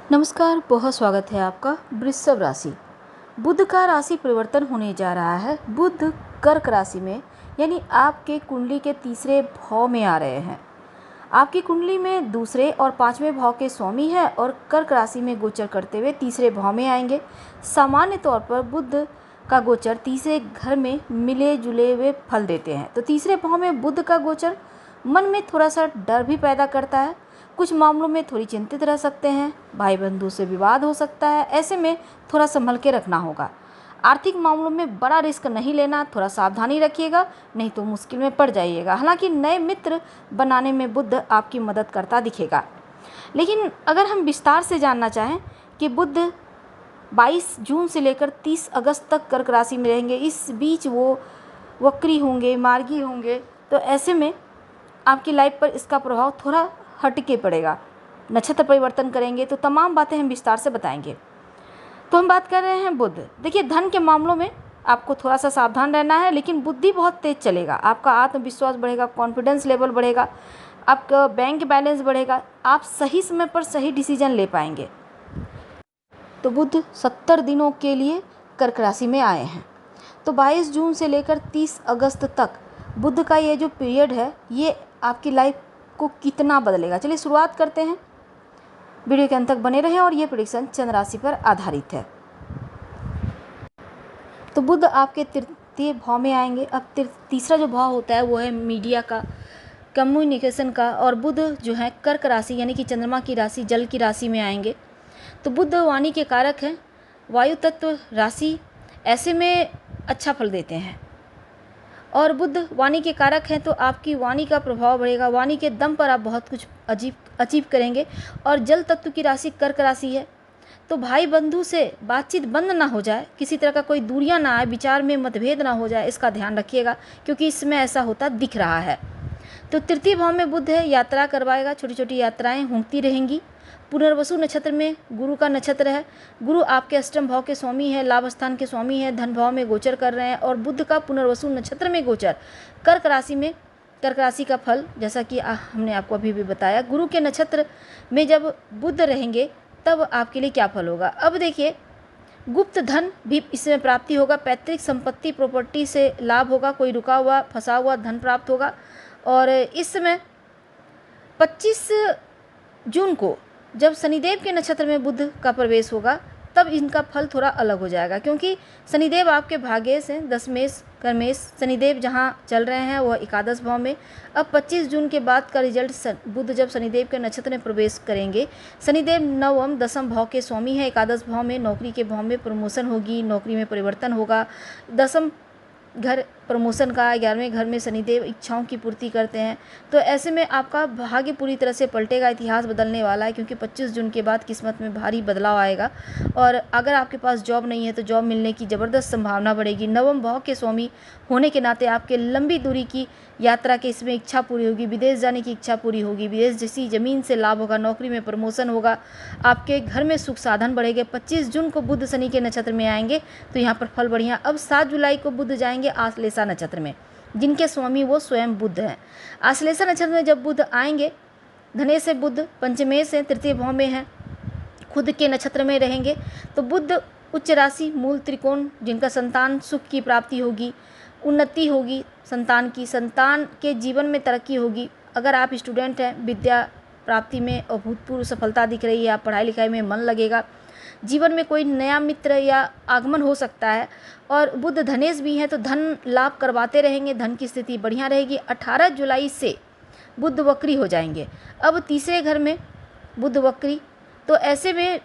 नमस्कार, बहुत स्वागत है आपका। वृषभ राशि, बुध का राशि परिवर्तन होने जा रहा है। बुध कर्क राशि में यानी आपके कुंडली के तीसरे भाव में आ रहे हैं। आपकी कुंडली में दूसरे और पांचवें भाव के स्वामी है और कर्क राशि में गोचर करते हुए तीसरे भाव में आएंगे। सामान्य तौर पर बुध का गोचर तीसरे घर में मिले जुले हुए फल देते हैं। तो तीसरे भाव में बुध का गोचर मन में थोड़ा सा डर भी पैदा करता है। कुछ मामलों में थोड़ी चिंतित रह सकते हैं। भाई बंधु से विवाद हो सकता है, ऐसे में थोड़ा संभल के रखना होगा। आर्थिक मामलों में बड़ा रिस्क नहीं लेना, थोड़ा सावधानी रखिएगा, नहीं तो मुश्किल में पड़ जाइएगा। हालांकि नए मित्र बनाने में बुध आपकी मदद करता दिखेगा। लेकिन अगर हम विस्तार से जानना चाहें कि बुध 22 जून से लेकर 30 अगस्त तक कर्क राशि में रहेंगे, इस बीच वो वक्री होंगे, मार्गी होंगे, तो ऐसे में आपकी लाइफ पर इसका प्रभाव थोड़ा हटके पड़ेगा। नक्षत्र परिवर्तन करेंगे तो तमाम बातें हम विस्तार से बताएंगे। तो हम बात कर रहे हैं बुध। देखिए, धन के मामलों में आपको थोड़ा सा सावधान रहना है, लेकिन बुद्धि बहुत तेज चलेगा। आपका आत्मविश्वास बढ़ेगा, कॉन्फिडेंस लेवल बढ़ेगा, आपका बैंक बैलेंस बढ़ेगा, आप सही समय पर सही डिसीजन ले पाएंगे। तो बुध 70 दिनों के लिए कर्क राशि में आए हैं। तो 22 जून से लेकर 30 अगस्त तक बुध का ये जो पीरियड है, ये आपकी लाइफ को कितना बदलेगा, चलिए शुरुआत करते हैं। वीडियो के अंत तक बने रहें और ये प्रेडिक्शन चंद्र राशि पर आधारित है। तो बुध आपके तृतीय भाव में आएंगे। अब तीसरा जो भाव होता है वो है मीडिया का, कम्युनिकेशन का, और बुध जो है कर्क राशि यानी कि चंद्रमा की राशि, जल की राशि में आएंगे। तो बुध वाणी के कारक हैं, वायु तत्व राशि, ऐसे में अच्छा फल देते हैं। और बुध वाणी के कारक हैं तो आपकी वाणी का प्रभाव बढ़ेगा। वाणी के दम पर आप बहुत कुछ अचीव करेंगे। और जल तत्व की राशि कर्क राशि है, तो भाई बंधु से बातचीत बंद ना हो जाए, किसी तरह का कोई दूरियां ना आए, विचार में मतभेद ना हो जाए, इसका ध्यान रखिएगा, क्योंकि इसमें ऐसा होता दिख रहा है। तो तृतीय भाव में बुध है, यात्रा करवाएगा, छोटी छोटी यात्राएं होती रहेंगी। पुनर्वसु नक्षत्र में गुरु का नक्षत्र है। गुरु आपके अष्टम भाव के स्वामी है, लाभ स्थान के स्वामी है, धन भाव में गोचर कर रहे हैं। और बुध का पुनर्वसु नक्षत्र में गोचर कर्क राशि में, कर्क राशि का फल जैसा कि हमने आपको अभी भी बताया, गुरु के नक्षत्र में जब बुध रहेंगे तब आपके लिए क्या फल होगा। अब देखिए, गुप्त धन भी इसमें प्राप्ति होगा, पैतृक संपत्ति प्रॉपर्टी से लाभ होगा, कोई रुका हुआ फंसा हुआ धन प्राप्त होगा। और इस समय 25 जून को जब शनिदेव के नक्षत्र में बुध का प्रवेश होगा तब इनका फल थोड़ा अलग हो जाएगा, क्योंकि शनिदेव आपके भाग्येश हैं, दशमेश कर्मेश शनिदेव जहाँ चल रहे हैं वह एकादश भाव में। अब 25 जून के बाद का रिजल्ट, बुध जब शनिदेव के नक्षत्र में प्रवेश करेंगे, शनिदेव नवम दसम भाव के स्वामी है, एकादश भाव में, नौकरी के भाव में प्रमोशन होगी, नौकरी में परिवर्तन होगा। दसम घर प्रमोशन का, 11वें घर में शनिदेव इच्छाओं की पूर्ति करते हैं। तो ऐसे में आपका भाग्य पूरी तरह से पलटेगा, इतिहास बदलने वाला है, क्योंकि 25 जून के बाद किस्मत में भारी बदलाव आएगा। और अगर आपके पास जॉब नहीं है तो जॉब मिलने की ज़बरदस्त संभावना बढ़ेगी। नवम भाव के स्वामी होने के नाते आपके लंबी दूरी की यात्रा के इसमें इच्छा पूरी होगी, विदेश जाने की इच्छा पूरी होगी, विदेश जैसी ज़मीन से लाभ होगा, नौकरी में प्रमोशन होगा, आपके घर में सुख साधन बढ़ेंगे। 25 जून को बुध शनि के नक्षत्र में आएंगे तो यहाँ पर फल बढ़िया। अब 7 जुलाई को बुध जाएंगे आश्लेषा नक्षत्र में, जिनके स्वामी वो स्वयं बुध हैं। आश्लेषा नक्षत्र में जब बुध आएंगे, धनेश से बुध पंचमेश से तृतीय भाव में है, खुद के नक्षत्र में रहेंगे। तो बुध उच्च राशि, मूल त्रिकोण, जिनका संतान सुख की प्राप्ति होगी, उन्नति होगी संतान की, संतान के जीवन में तरक्की होगी। अगर आप स्टूडेंट हैं, विद्या प्राप्ति में अभूतपूर्व सफलता दिख रही है, आप पढ़ाई लिखाई में मन लगेगा, जीवन में कोई नया मित्र या आगमन हो सकता है। और बुध धनेश भी हैं तो धन लाभ करवाते रहेंगे, धन की स्थिति बढ़िया रहेगी। 18 जुलाई से बुध वक्री हो जाएंगे। अब तीसरे घर में बुध वक्री, तो ऐसे में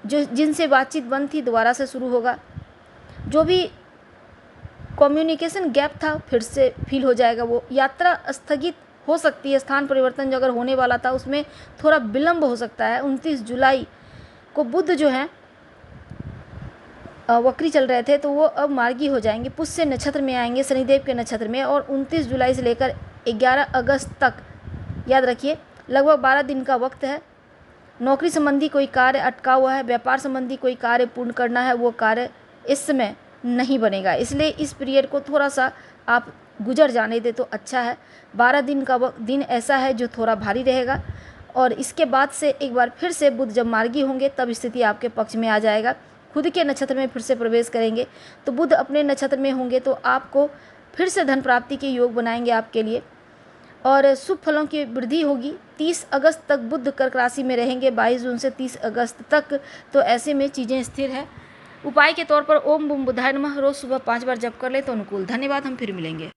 जो जिनसे बातचीत बंद थी दोबारा से शुरू होगा, जो भी कम्युनिकेशन गैप था फिर से फील हो जाएगा। वो यात्रा स्थगित हो सकती है, स्थान परिवर्तन जो अगर होने वाला था उसमें थोड़ा विलंब हो सकता है। 29 जुलाई को बुध जो है वक्री चल रहे थे तो वो अब मार्गी हो जाएंगे, पुष्य नक्षत्र में आएंगे, शनिदेव के नक्षत्र में। और 29 जुलाई से लेकर 11 अगस्त तक, याद रखिए, लगभग 12 दिन का वक्त है। नौकरी संबंधी कोई कार्य अटका हुआ है, व्यापार संबंधी कोई कार्य पूर्ण करना है, वो कार्य इस समय नहीं बनेगा, इसलिए इस पीरियड को थोड़ा सा आप गुजर जाने दे तो अच्छा है। 12 दिन का दिन ऐसा है जो थोड़ा भारी रहेगा। और इसके बाद से एक बार फिर से बुध जब मार्गी होंगे तब स्थिति आपके पक्ष में आ जाएगा। खुद के नक्षत्र में फिर से प्रवेश करेंगे तो बुध अपने नक्षत्र में होंगे तो आपको फिर से धन प्राप्ति के योग बनाएंगे आपके लिए, और शुभ फलों की वृद्धि होगी। 30 अगस्त तक बुध कर्क राशि में रहेंगे, 22 जून से 30 अगस्त तक, तो ऐसे में चीज़ें स्थिर है। उपाय के तौर पर ओम बूम बुधाय नमः रोज सुबह 5 बार जप कर ले तो अनुकूल। धन्यवाद, हम फिर मिलेंगे।